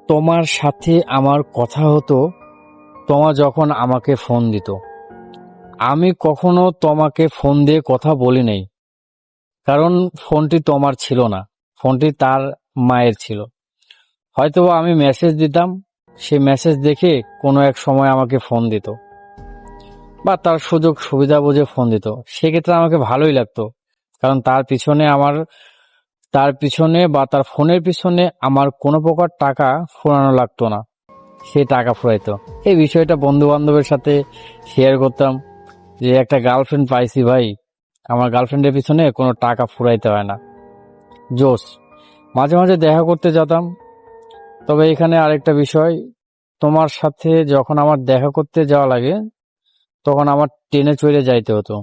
তোমার সাথে আমার কথা হতো তোমা যখন আমাকে ফোন দিত। আমি কখনো তোমাকে ফোন দিয়ে কথা বলি নাই, কারণ ফোনটি তোমার ছিল না, ফোনটি তার মায়ের ছিল। হয়তোবা আমি মেসেজ দিতাম, সে মেসেজ দেখে কোনো এক সময় আমাকে ফোন দিত, বা তার সুযোগ সুবিধা বুঝে ফোন দিত। সেক্ষেত্রে আমাকে ভালোই লাগতো, কারণ তার পিছনে বা তার ফোনের পিছনে আমার কোনো প্রকার টাকা ফুরানো লাগতো না, সে টাকা ফুরাইতো। এই বিষয়টা বন্ধু বান্ধবের সাথে শেয়ার করতাম যে একটা গার্লফ্রেন্ড পাইছি ভাই, আমার গার্লফ্রেন্ডের পিছনে কোনো টাকা ফুরাইতে হয় না। জোস। মাঝে মাঝে দেখা করতে যেতাম। তবে এখানে আরেকটা বিষয়, তোমার সাথে যখন আমার দেখা করতে যাওয়া লাগে তখন আমার ট্রেনে চড়ে যাইতে হতো।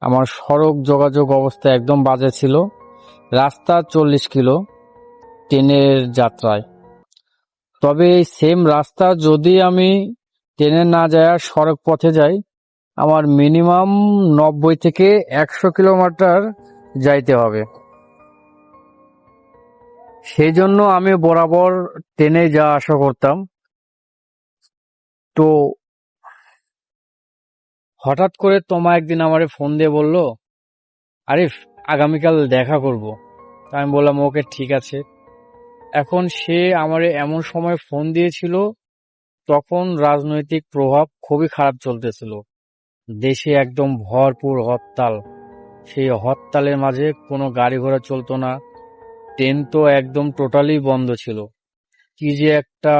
আমার সড়ক যোগাযোগ অবস্থা একদম বাজে ছিল। রাস্তা 40 কিলো ট্রেনের যাত্রায়। তবে এই সেম রাস্তা যদি আমি ট্রেনে না যায় সড়ক পথে যাই, আমার মিনিমাম 90 থেকে 100 কিলোমিটার যাইতে হবে। সেই জন্য আমি বরাবর ট্রেনে যাওয়া আসা করতাম। তো হঠাৎ করে তোমা একদিন আমারে ফোন দিয়ে বলল, আরিফ, আগামীকাল দেখা করব। তা আমি বললাম ওকে, ঠিক আছে। এখন সে আমারে এমন সময় ফোন দিয়েছিল, তখন রাজনৈতিক প্রভাব খুবই খারাপ চলতেছিল। দেশে একদম ভরপুর হরতাল। সেই হরতালের মাঝে কোনো গাড়ি ঘোড়া চলতো না, ট্রেন তো একদম টোটালি বন্ধ ছিল। কি যে একটা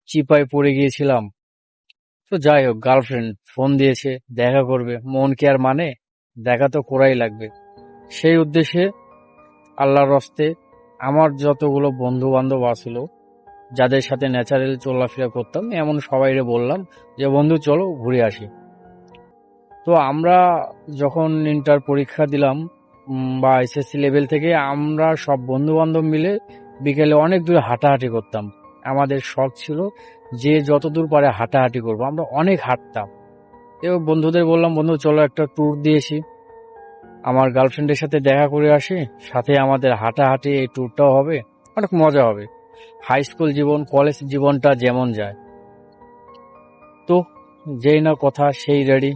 চিপায় পড়ে গিয়েছিলাম। তো যাই হোক, গার্লফ্রেন্ড ফোন দিয়েছে, দেখা করবে, মন কি আর মানে, দেখা তো করাই লাগবে। সেই উদ্দেশ্যে আল্লাহর রস্তে আমার যতগুলো বন্ধু বান্ধব আছিল, যাদের সাথে ন্যাচারাল চলাফেরা করতাম, এমন সবাইরে বললাম যে বন্ধু চলো ঘুরে আসি। তো আমরা যখন ইন্টার পরীক্ষা দিলাম বা এসএসসি লেভেল থেকে, আমরা সব বন্ধু বান্ধব মিলে বিকেলে অনেক দূরে হাঁটাহাঁটি করতাম। আমাদের শখ ছিল যে যতদূর পারে হাঁটাহাঁটি করবো, আমরা অনেক হাঁটতাম। এবং বন্ধুদের বললাম, বন্ধু চলো একটা ট্যুর দিয়েছি, আমার গার্লফ্রেন্ডের সাথে দেখা করে আসি, সাথে আমাদের হাঁটাহাঁটি এই ট্যুরটাও হবে, অনেক মজা হবে। হাই স্কুল জীবন, কলেজ জীবনটা যেমন যায়। তো যেই না কথা সেই রেডি,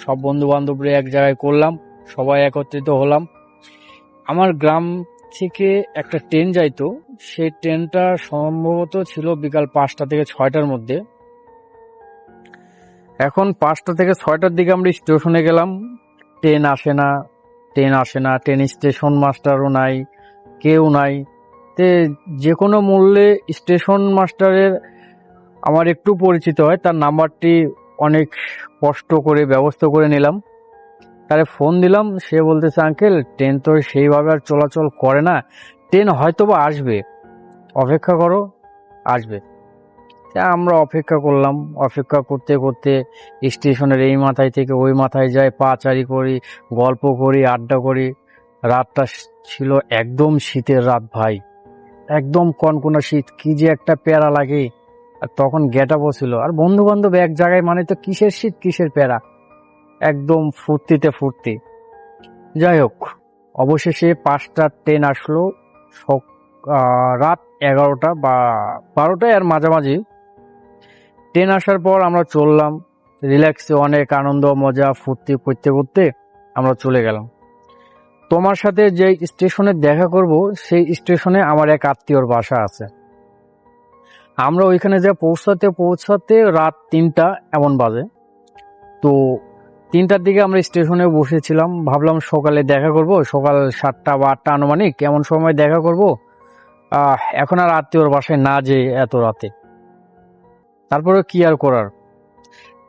সব বন্ধু বান্ধবরে এক জায়গায় করলাম, সবাই একত্রিত হলাম। আমার গ্রাম থেকে একটা ট্রেন যাইতো, সেই ট্রেনটা সম্ভবত ছিল বিকাল 5টা থেকে 6টার মধ্যে। এখন 5টা থেকে 6টার দিকে আমরা স্টেশনে গেলাম, ট্রেন আসে না, ট্রেন স্টেশন মাস্টারও নাই, কেউ নাই। তে যে কোনো মূল্যে স্টেশন মাস্টারের আমার একটু পরিচিত হয়, তার নাম্বারটি অনেক কষ্ট করে ব্যবস্থা করে নিলাম। তারে ফোন দিলাম, সে বলতেছে আঙ্কেল ট্রেন তো সেইভাবে আর চলাচল করে না, ট্রেন হয়তোবা আসবে, অপেক্ষা করো, আসবে। তা আমরা অপেক্ষা করলাম, অপেক্ষা করতে করতে স্টেশনের এই মাথায় থেকে ওই মাথায় যাই, পাচারি করি, গল্প করি, আড্ডা করি। রাতটা ছিল একদম শীতের রাত ভাই, একদম কনকনা শীত, কি যে একটা প্যারা লাগে। আর তখন গেটআপও ছিল, আর বন্ধু বান্ধব এক জায়গায় মানে তো কিসের শীত কিসের প্যারা, একদম ফুর্তিতে ফুর্তি। যাই হোক, অবশেষে 5টার ট্রেন আসলো। রাত 11টা বা 12টায় আর মাঝামাঝি ট্রেন আসার পর আমরা চললাম রিল্যাক্সে, অনেক আনন্দ মজা ফুর্তি করতে করতে আমরা চলে গেলাম। তোমার সাথে যে স্টেশনে দেখা করব, সেই স্টেশনে আমার এক আত্মীয়র বাসা আছে। আমরা ওইখানে যা পৌঁছাতে পৌঁছাতে রাত 3টা এমন বাজে। তো 3টার দিকে আমরা স্টেশনে বসেছিলাম, ভাবলাম সকালে দেখা করব, সকাল 7টা বা 8টা আনুমানিক এমন সময় দেখা করব। এখন আর আত্মীয়র বাসায় না যে এত রাতে, তারপরে কি আর করার,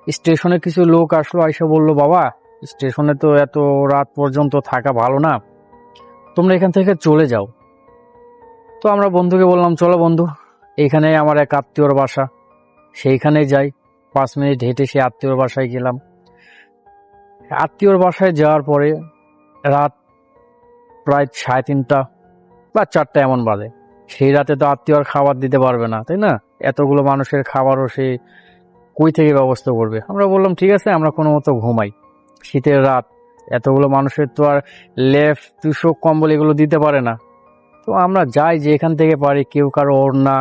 স্টেশনে কিছু লোক আসলো, আইসা বলল, বাবা স্টেশনে তো এত রাত পর্যন্ত থাকা ভালো না, তোমরা এখান থেকে চলে যাও। তো আমরা বন্ধুকে বললাম, চলো বন্ধু, এইখানে আমার এক আত্মীয়র বাসা, সেইখানে যাই। 5 মিনিট হেঁটে সে আত্মীয়র বাসায় গেলাম। আত্মীয়র বাসায় যাওয়ার পরে রাত প্রায় 3:30 বা 4টা এমন বাজে। সেই রাতে তো আত্মীয় আর খাবার দিতে পারবে না, তাই না? এতগুলো মানুষের খাবারও সে কই থেকে ব্যবস্থা করবে। আমরা বললাম ঠিক আছে, আমরা কোনো মতো ঘুমাই, শীতের রাত, এতগুলো মানুষের তো আর লেপ তুষক কম্বল এগুলো দিতে পারে না। তো আমরা যাই যে এখান থেকে পারি, কেউ কারো ওড়না,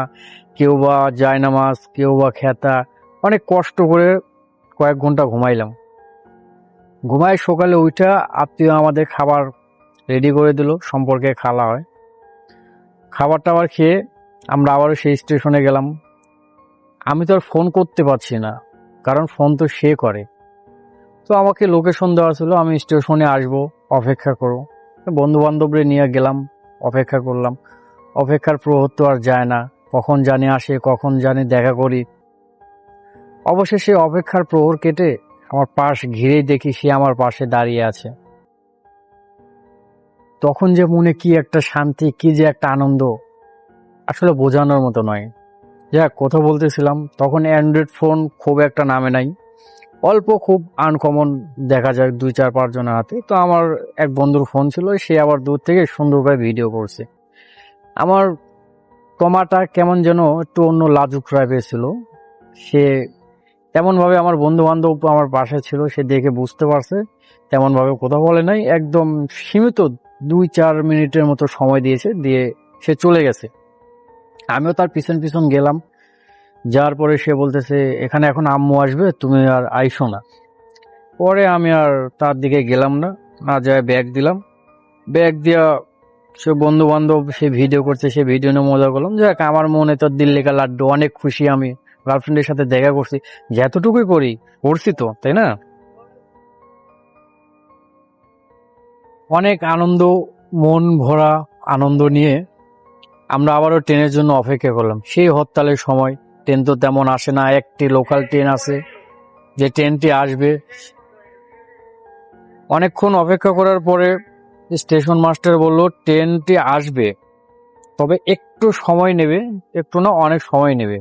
কেউ বা জায়নামাজ, কেউ বা খেতা, অনেক কষ্ট করে কয়েক ঘন্টা ঘুমাইলাম। ঘুমাই সকালে উঠা আত্মীয় আমাদের খাবার রেডি করে দিল, সম্পর্কে খালা হয়। খাবার টাবার খেয়ে আমরা আবারও সেই স্টেশনে গেলাম। আমি তো আর ফোন করতে পারছি না, কারণ ফোন তো সে করে। তো আমাকে লোকেশন দেওয়া ছিল, আমি স্টেশনে আসবো, অপেক্ষা করো। বন্ধু বান্ধবরে নিয়ে গেলাম, অপেক্ষা করলাম। অপেক্ষার প্রহর তো আর যায় না, কখন জানি আসে, কখন জানি দেখা করি। অবশেষে অপেক্ষার প্রহর কেটে আমার পাশ ঘিরেই দেখি সে আমার পাশে দাঁড়িয়ে আছে। তখন যে মনে কি একটা শান্তি, কি যে একটা আনন্দ, আসলে বোঝানোর মতো নয়। যাক, কথা বলতেছিলাম, তখন অ্যান্ড্রয়েড ফোন খুব একটা নামে নাই, অল্প খুব আনকমন দেখা যায় 2-4-5 জনের হাতে। তো আমার এক বন্ধুর ফোন ছিল, সে আবার দূর থেকে সুন্দর করে ভিডিও করছে। আমার টমাটা কেমন যেন একটু অন্য লাজুক টাইপের ছিল। সে তেমন ভাবে, আমার বন্ধু বান্ধব আমার পাশে ছিল, সে দেখে বুঝতে পারছে, তেমন ভাবে কথা বলে নাই, একদম সীমিত 2-4 মিনিটের মতো সময় দিয়েছে, দিয়ে সে চলে গেছে। আমিও তার পিছন পিছন গেলাম। যাওয়ার পরে সে বলতেছে, এখানে এখন আম্মু আসবে, তুমি আর আইসো না। পরে আমি আর তার দিকে গেলাম না, না যায় ব্যাগ দিলাম। ব্যাগ দিয়া সে বন্ধু বান্ধব, সে ভিডিও করছে, সে ভিডিও নিয়ে মজা করলাম। যাক, আমার মনে তো দিল্লি কা লাড্ডু, অনেক খুশি আমি, গার্লফ্রেন্ডের সাথে দেখা করছি। যতটুকুই করছি তো, তাই না? অনেক আনন্দ, মন ভরা আনন্দ নিয়ে আমরা আবারও ট্রেনের জন্য অপেক্ষা করলাম। সেই হরতালের সময় ট্রেন তো তেমন আসে না, একটি লোকাল ট্রেন আছে, যে ট্রেনটি আসবে। অনেকক্ষণ অপেক্ষা করার পরে স্টেশন মাস্টার বলল ট্রেনটি আসবে, তবে একটু সময় নেবে, একটু না অনেক সময় নেবে।